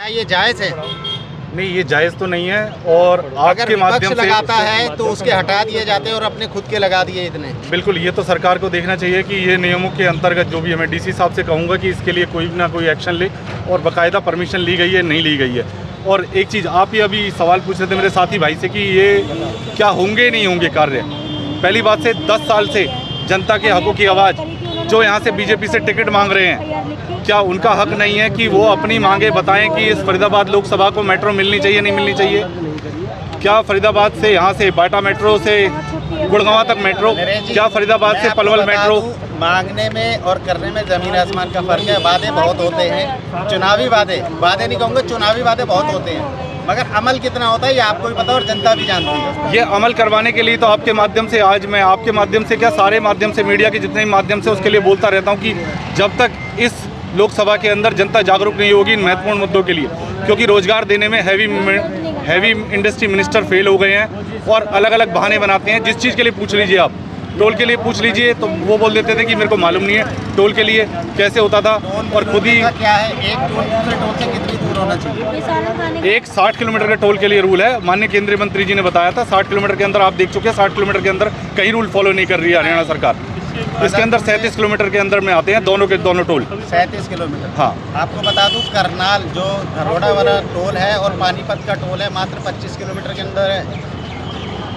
क्या ये जायज़ है? नहीं, ये जायज़ तो नहीं है। और आपके माध्यम से लगाता है तो उसके हटा दिए जाते हैं और अपने खुद के लगा दिए इतने। बिल्कुल, ये तो सरकार को देखना चाहिए कि ये नियमों के अंतर्गत जो भी है, मैं डीसी साहब से कहूँगा कि इसके लिए कोई ना कोई एक्शन ले और बाकायदा परमिशन ली गई है नहीं ली गई है। और एक चीज़ आप ही अभी सवाल पूछ रहे थे मेरे साथी भाई से कि ये क्या होंगे नहीं होंगे कार्य। पहली बात से 10 साल से जनता के हकों की आवाज़ जो यहाँ से बीजेपी से टिकट मांग रहे हैं, क्या उनका हक नहीं है कि वो अपनी मांगे बताएं कि इस फरीदाबाद लोकसभा को मेट्रो मिलनी चाहिए नहीं मिलनी चाहिए? क्या फरीदाबाद से यहाँ से बाटा मेट्रो से गुड़गांव तक मेट्रो, क्या फरीदाबाद से पलवल मेट्रो? मांगने में और करने में ज़मीन आसमान का फ़र्क है। वादे बहुत होते हैं, चुनावी वादे नहीं कहूँगा, चुनावी वादे बहुत होते हैं, मगर अमल कितना होता है ये आपको भी पता और जनता भी जानती है। ये अमल करवाने के लिए तो आपके माध्यम से, आज मैं आपके माध्यम से क्या सारे माध्यम से, मीडिया के जितने भी माध्यम से उसके लिए बोलता रहता हूँ कि जब तक इस लोकसभा के अंदर जनता जागरूक नहीं होगी इन महत्वपूर्ण मुद्दों के लिए, क्योंकि रोजगार देने में हैवी इंडस्ट्री मिनिस्टर फेल हो गए हैं और अलग अलग बहाने बनाते हैं। जिस चीज़ के लिए पूछ लीजिए आप, टोल के लिए पूछ लीजिए तो वो बोल देते थे कि मेरे को मालूम नहीं है टोल के लिए कैसे होता था। और खुद ही क्या है, एक टोल दूसरे टोल से कितनी दूर होना चाहिए? एक 60 किलोमीटर का टोल के लिए रूल है। माननीय केंद्रीय मंत्री जी ने बताया था 60 किलोमीटर के अंदर, आप देख चुके हैं 60 किलोमीटर के अंदर कहीं रूल फॉलो नहीं कर रही है हरियाणा सरकार। इसके अंदर 37 किलोमीटर के अंदर में आते हैं दोनों के दोनों टोल। 37 किलोमीटर। हाँ, आपको बता दूं करनाल जो धरोड़ा वाला टोल है और पानीपत का टोल है मात्र 25 किलोमीटर के अंदर है।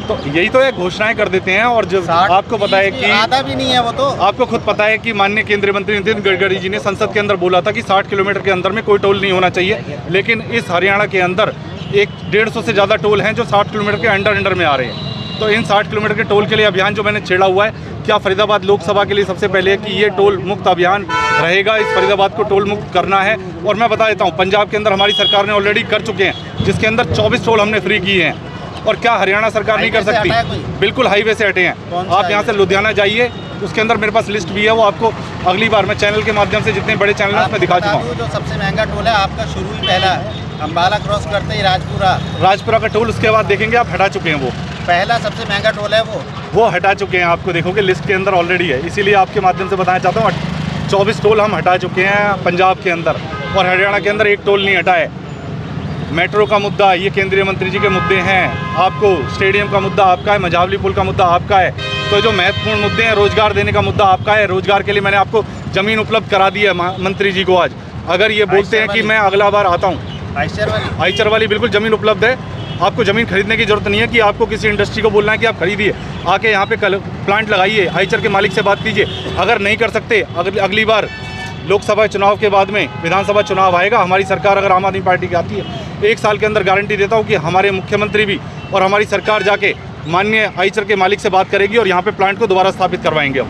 तो यही तो है, घोषणाएं कर देते हैं। और जब आपको पता है कि आधा भी नहीं है वो, तो आपको खुद पता है कि माननीय केंद्रीय मंत्री नितिन गडकरी जी ने संसद के अंदर बोला था कि 60 किलोमीटर के अंदर में कोई टोल नहीं होना चाहिए, लेकिन इस हरियाणा के अंदर 150 से ज़्यादा टोल हैं जो 60 किलोमीटर के अंडर में आ रहे हैं। तो इन 60 किलोमीटर के टोल के लिए अभियान जो मैंने छेड़ा हुआ है, क्या फरीदाबाद लोकसभा के लिए सबसे पहले है कि ये टोल मुक्त अभियान रहेगा, इस फरीदाबाद को टोल मुक्त करना है। और मैं बता देता हूँ, पंजाब के अंदर हमारी सरकार ने ऑलरेडी कर चुके हैं, जिसके अंदर 24 टोल हमने फ्री किए हैं। और क्या हरियाणा सरकार नहीं कर सकती? बिल्कुल हाईवे से हटे हैं। आप यहाँ से लुधियाना जाइए, उसके अंदर मेरे पास लिस्ट भी है, वो आपको अगली बार मैं चैनल के माध्यम से जितने बड़े चैनल हैं उसमें दिखा चुका हूँ। जो सबसे महंगा टोल है आपका शुरू ही पहला अम्बाला क्रॉस करते ही राजपुरा का टोल, उसके बाद देखेंगे आप हटा चुके हैं। वो पहला सबसे महंगा टोल है वो हटा चुके हैं। आपको देखोगे लिस्ट के अंदर ऑलरेडी है, इसीलिए आपके माध्यम से बताना चाहता हूँ 24 टोल हम हटा चुके हैं पंजाब के अंदर, और हरियाणा के अंदर एक टोल नहीं हटा है। मेट्रो का मुद्दा ये केंद्रीय मंत्री जी के मुद्दे हैं, आपको स्टेडियम का मुद्दा आपका है, मझावली पुल का मुद्दा आपका है। तो जो महत्वपूर्ण मुद्दे हैं, रोजगार देने का मुद्दा आपका है। रोजगार के लिए मैंने आपको ज़मीन उपलब्ध करा दी है मंत्री जी को आज। अगर ये बोलते हैं कि मैं अगला बार आता हूँ, आइचर वाली बिल्कुल ज़मीन उपलब्ध है। आपको ज़मीन खरीदने की ज़रूरत नहीं है कि आपको किसी इंडस्ट्री को बोलना है कि आप खरीदिए, आके यहाँ पे प्लांट लगाइए, आइचर के मालिक से बात कीजिए। अगर नहीं कर सकते, अगली बार लोकसभा चुनाव के बाद में विधानसभा चुनाव आएगा, हमारी सरकार अगर आम आदमी पार्टी की आती है, 1 साल के अंदर गारंटी देता हूँ कि हमारे मुख्यमंत्री भी और हमारी सरकार जाके माननीय आइचर के मालिक से बात करेगी और यहाँ पे प्लांट को दोबारा स्थापित करवाएंगे हम।